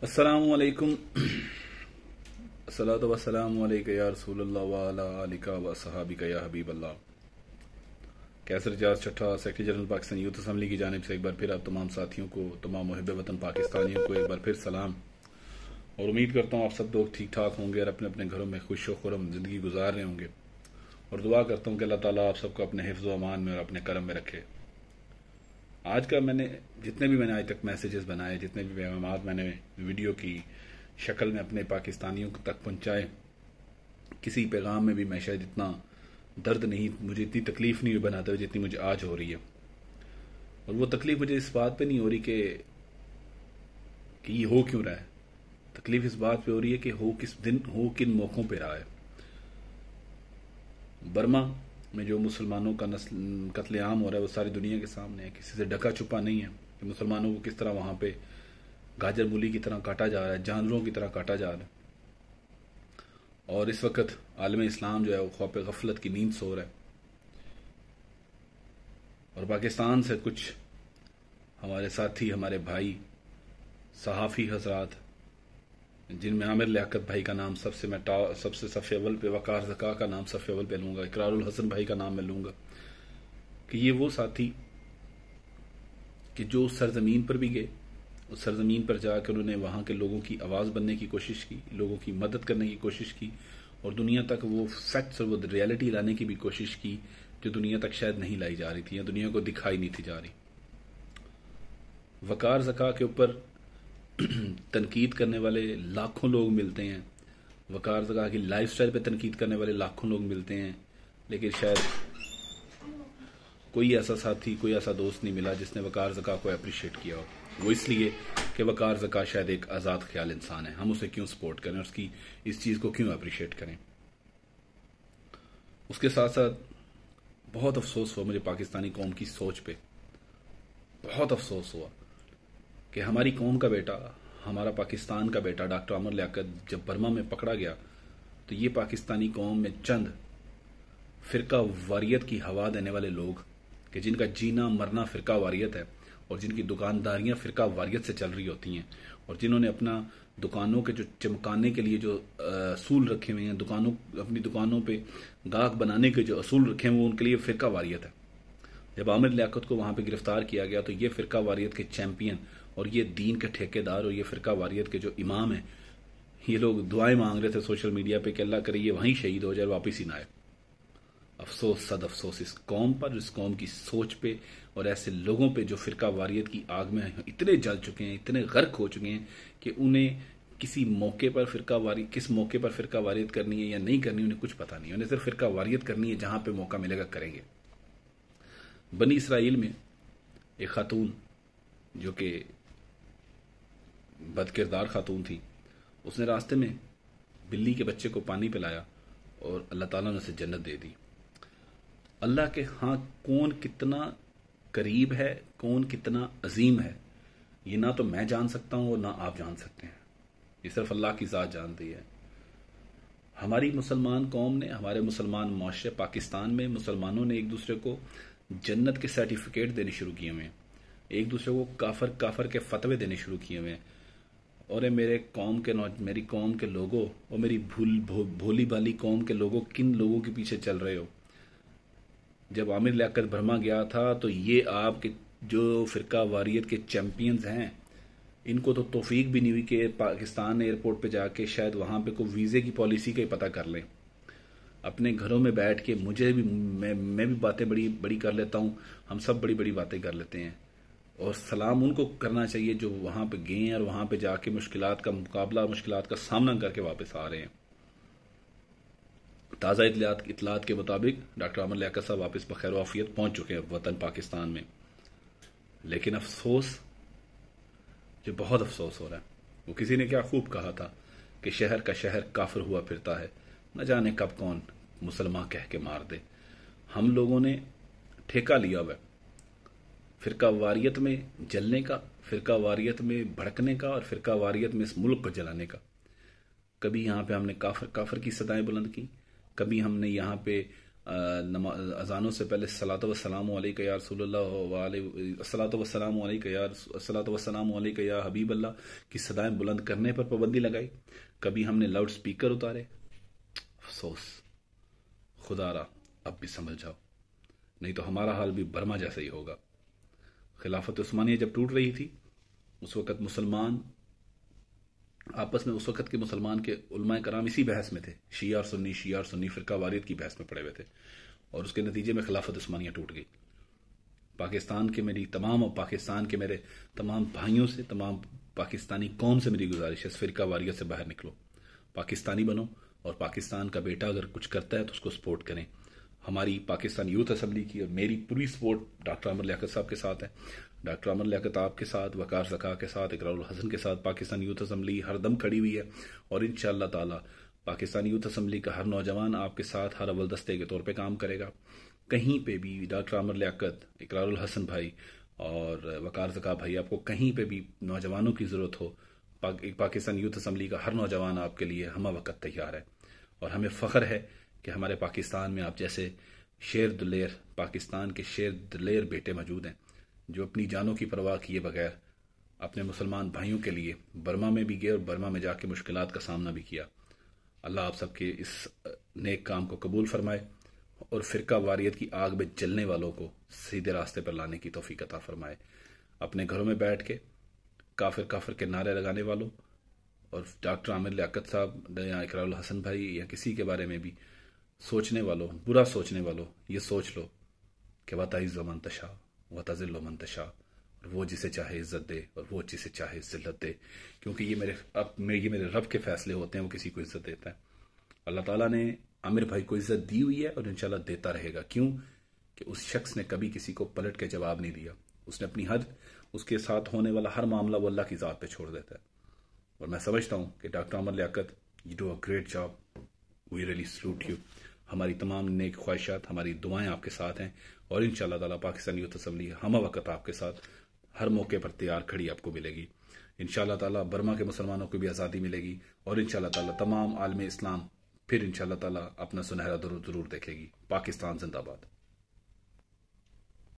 अस्सलामु अलैकुम। अस्सलातु वस्सलामु अलैका या रसूल अल्लाह व अला आलिका व सहाबिका या हबीब अल्लाह। कैसर जाज छठा secretary general Pakistan youth assembly की जानिब से एक बार फिर आप तमाम साथियों को, तमाम मुहिब वतन पाकिस्तानियों को एक बार फिर सलाम। और उम्मीद करता हूँ आप सब लोग ठीक ठाक होंगे और अपने अपने घरों में खुश व खुरम ज़िंदगी गुजार रहे होंगे। और दुआ करता हूँ कि अल्लाह ताला आप सबको अपने हिफ्ज़ व अमान में और अपने करम में रखे। आज का जितने भी मैंने आज तक मैसेजेस बनाए, जितने भी पैगामात मैंने वीडियो की शक्ल में अपने पाकिस्तानियों तक पहुंचाए, किसी पैगाम में भी मैं शायद इतना दर्द नहीं, मुझे इतनी तकलीफ नहीं बनाते हुए जितनी मुझे आज हो रही है। और वो तकलीफ मुझे इस बात पे नहीं हो रही कि ये हो क्यों रहा है। तकलीफ इस बात पे हो रही है कि हो किस दिन, हो किन मौक़ों पे रहा है। बर्मा में जो मुसलमानों का कत्लेआम हो रहा है वो सारी दुनिया के सामने है, किसी से ढका छुपा नहीं है कि मुसलमानों को किस तरह वहाँ पे गाजर मूली की तरह काटा जा रहा है, जानवरों की तरह काटा जा रहा है। और इस वक्त आलम इस्लाम जो है वो खौफ गफलत की नींद सो रहा है। और पाकिस्तान से कुछ हमारे साथी, हमारे भाई, सहाफ़ी हजरात, जिनमें आमिर लियाकत भाई का नाम सबसे सफ़े अव्वल पे, वकार ज़का का नाम सफ़े अव्वल पे लूँगा, इकरारुल हसन भाई का नाम मैं लूँगा, कि ये वो साथी कि जो सरजमीन पर भी गए, उस सरजमीन पर जाकर उन्होंने वहाँ के लोगों की आवाज़ बनने की कोशिश की, लोगों की मदद करने की कोशिश की और दुनिया तक वो फैक्ट्स और वो रियलिटी लाने की भी कोशिश की जो दुनिया तक शायद नहीं लाई जा रही थी या दुनिया को दिखाई नहीं थी जा रही। वकार ज़का के ऊपर तनकीद करने वाले लाखों लोग मिलते हैं, वकार ज़का की लाइफस्टाइल पे तनकीद करने वाले लाखों लोग मिलते हैं, लेकिन शायद कोई ऐसा साथी, कोई ऐसा दोस्त नहीं मिला जिसने वकार ज़का को अप्रिशिएट किया हो। वो इसलिए कि वकार ज़का शायद एक आज़ाद ख्याल इंसान है, हम उसे क्यों सपोर्ट करें, उसकी इस चीज़ को क्यों अप्रिशिएट करें। उसके साथ साथ बहुत अफसोस हुआ मुझे पाकिस्तानी कौम की सोच पे, बहुत अफसोस हुआ कि हमारी कौम का बेटा, हमारा पाकिस्तान का बेटा डॉक्टर आमिर लियाकत जब बर्मा में पकड़ा गया तो ये पाकिस्तानी कौम में चंद फ़िरका वारियत की हवा देने वाले लोग, कि जिनका जीना मरना फ़िरका वारियत है और जिनकी दुकानदारियां फ़िरका वारियत से चल रही होती हैं और जिन्होंने अपना दुकानों के जो चमकाने के लिए जो असूल रखे हुए हैं, अपनी दुकानों पे गाहक बनाने के जो असूल रखे हैं वो उनके लिए फ़िरका वारियत है। जब आमिर लियाकत को वहाँ पे गिरफ्तार किया गया तो ये फ़िरका वारियत के चैम्पियन और ये दीन के ठेकेदार और ये फ़िरका वारियत के जो इमाम हैं, ये लोग दुआएं मांग रहे थे सोशल मीडिया पे कि अल्लाह करे ये वहीं शहीद हो जाए, वापस ही ना आए। अफसोस, सद अफसोस इस कौम पर, इस कौम की सोच पे और ऐसे लोगों पे जो फ़िरका वारियत की आग में इतने जल चुके हैं, इतने गर्क हो चुके हैं कि उन्हें किस मौके पर फ़िरका वारियत करनी है या नहीं करनी उन्हें कुछ पता नहीं। उन्हें सिर्फ फ़िरका वारियत करनी है, जहाँ पे मौका मिलेगा करेंगे। बनी इसराइल में एक खातून जो कि बदकिरदार खातून थी, उसने रास्ते में बिल्ली के बच्चे को पानी पिलाया और अल्लाह ताला ने उसे जन्नत दे दी। अल्लाह के हाँ कौन कितना करीब है, कौन कितना अजीम है, ये ना तो मैं जान सकता हूँ और ना आप जान सकते हैं, ये सिर्फ अल्लाह की ज़ात जानती है। हमारी मुसलमान कौम ने, हमारे मुसलमान मुआशरे पाकिस्तान में मुसलमानों ने एक दूसरे को जन्नत के सर्टिफिकेट देने शुरू किए हुए हैं, एक दूसरे को काफर के फतवे देने शुरू किए हुए हैं। और मेरी कौम के लोगों और मेरी भोली भाली कौम के लोगों, किन लोगों के पीछे चल रहे हो। जब आमिर लियाकत बर्मा गया था तो ये आपके जो फ़िरका वारियत के चैम्पियंस हैं, इनको तो तौफीक भी नहीं हुई कि पाकिस्तान एयरपोर्ट पे जाके शायद वहाँ पे कोई वीज़े की पॉलिसी का ही पता कर लें। अपने घरों में बैठ के मैं भी बातें बड़ी बड़ी कर लेता हूँ, हम सब बड़ी बड़ी बातें कर लेते हैं। और सलाम उनको करना चाहिए जो वहाँ पे गए हैं और वहाँ पे जाके मुश्किलात का मुकाबला, मुश्किलात का सामना करके वापस आ रहे हैं। ताज़ा इतलात के मुताबिक डॉक्टर आमिर लियाकत साहब वापस बखैर आफियत पहुँच चुके हैं वतन पाकिस्तान में। लेकिन अफसोस, जो बहुत अफसोस हो रहा है, वो किसी ने क्या खूब कहा था कि शहर का शहर काफिर हुआ फिरता है, न जाने कब कौन मुसलमान कह के मार दे। हम लोगों ने ठेका लिया हुआ फ़िरका वारियत में जलने का, फ़िरका वारियत में भड़कने का और फ़िरका वारियत में इस मुल्क को जलाने का। कभी यहाँ पे हमने काफिर की सदाएं बुलंद की, कभी हमने यहाँ पे اذانوں سے پہلے الصلاۃ والسلام علیک یا رسول اللہ الصلاۃ والسلام علیک یا الصلاۃ والسلام علیک یا حبیب اللہ کی صدائیں بلند کرنے پر پابندی لگائی. کبھی ہم نے لاؤڈ سپیکر اتارے. افسوس. خدا را اب بھی سمجھ جاؤ، نہیں تو ہمارا حال بھی برما جیسا ہی ہوگا. خلافت عثمانیہ جب ٹوٹ رہی تھی اس وقت مسلمان آپس میں، اس وقت کے مسلمان کے علماء کرام اسی بحث میں تھے، شیعہ اور سنی فرقہ واریت کی بحث میں پڑے ہوئے تھے، اور اس کے نتیجے میں خلافت عثمانیہ ٹوٹ گئی. پاکستان کے میرے تمام بھائیوں سے، تمام پاکستانی قوم سے میری گزارش ہے، اس فرقہ واریت سے باہر نکلو، پاکستانی بنو، اور پاکستان کا بیٹا اگر کچھ کرتا ہے تو اس کو سپورٹ کریں. ہماری پاکستان یوتھ اسمبلی کی اور میری پوری سپورٹ ڈاکٹر عامر لیاقت صاحب کے ساتھ ہے. ڈاکٹر عامر لیاقت آپ کے ساتھ، وقار زکا کے ساتھ، اقرار الحسن کے ساتھ پاکستان یوتھ اسمبلی ہر دم کھڑی ہوئی ہے، اور انشاءاللہ تعالی پاکستان یوتھ اسمبلی کا ہر نوجوان آپ کے ساتھ ہر اول دستے کے طور پہ کام کرے گا. کہیں پہ بھی ڈاکٹر عامر لیاقت، اقرار الحسن بھائی اور وقار زکا بھائی، آپ کو کہیں پہ بھی نوجوانوں کی ضرورت ہو، پاکستان یوتھ اسمبلی کا ہر نوجوان آپ کے لیے ہمہ وقت تیار ہے. اور ہمیں فخر ہے کہ ہمارے پاکستان میں آپ جیسے شیر دلیر، پاکستان کے شیر دلیر بیٹے موجود ہیں، جو اپنی جانوں کی پرواہ کیے بغیر اپنے مسلمان بھائیوں کے لیے برما میں بھی گئے اور برما میں جا کے مشکلات کا سامنا بھی کیا. اللہ آپ سب کے اس نیک کام کو قبول فرمائے اور فرقہ واریت کی آگ میں جلنے والوں کو سیدھے راستے پر لانے کی توفیق عطا فرمائے. اپنے گھروں میں بیٹھ کے کافر کے نعرے لگانے والوں اور ڈاکٹر عامر لیاقت صاحب یا اقرار الحسن بھائی یا کسی کے بارے میں بھی سوچنے والوں، برا سوچنے والوں، یہ سوچ لو کہ وَتَعِزُّ مَن تَشَاءُ وَتَذِلُّ مَن تَشَاءُ، اور وہ جسے چاہے عزت دے اور وہ جسے چاہے ذلت دے، کیونکہ یہ میرے رب کے فیصلے ہوتے ہیں، وہ کسی کو عزت دیتا ہے. اللہ تعالیٰ نے عامر بھائی کو عزت دی ہوئی ہے اور انشاءاللہ دیتا رہے گا. کیوں کہ اس شخص نے کبھی کسی کو پلٹ کے جواب نہیں دیا. اس نے اپنی حد، اس کے ساتھ ہونے والا ہر معاملہ وہ اللہ کی ذات پہ چھوڑ دیتا ہے. اور میں سمجھتا ہوں کہ doctor Aamir Liaquat, you do a great job, we really salute you. ہماری تمام نیک خواہشات، ہماری دعائیں آپ کے ساتھ ہیں، اور انشاءاللہ تعالیٰ پاکستان یوتھ اسمبلی ہمہ وقت آپ کے ساتھ ہر موقع پر تیار کھڑی آپ کو ملے گی. انشاءاللہ تعالیٰ برما کے مسلمانوں کو بھی آزادی ملے گی، اور انشاءاللہ تعالیٰ تمام عالم اسلام پھر انشاءاللہ تعالیٰ اپنا سنہرا دور ضرور دیکھے گی. پاکستان زندہ باد.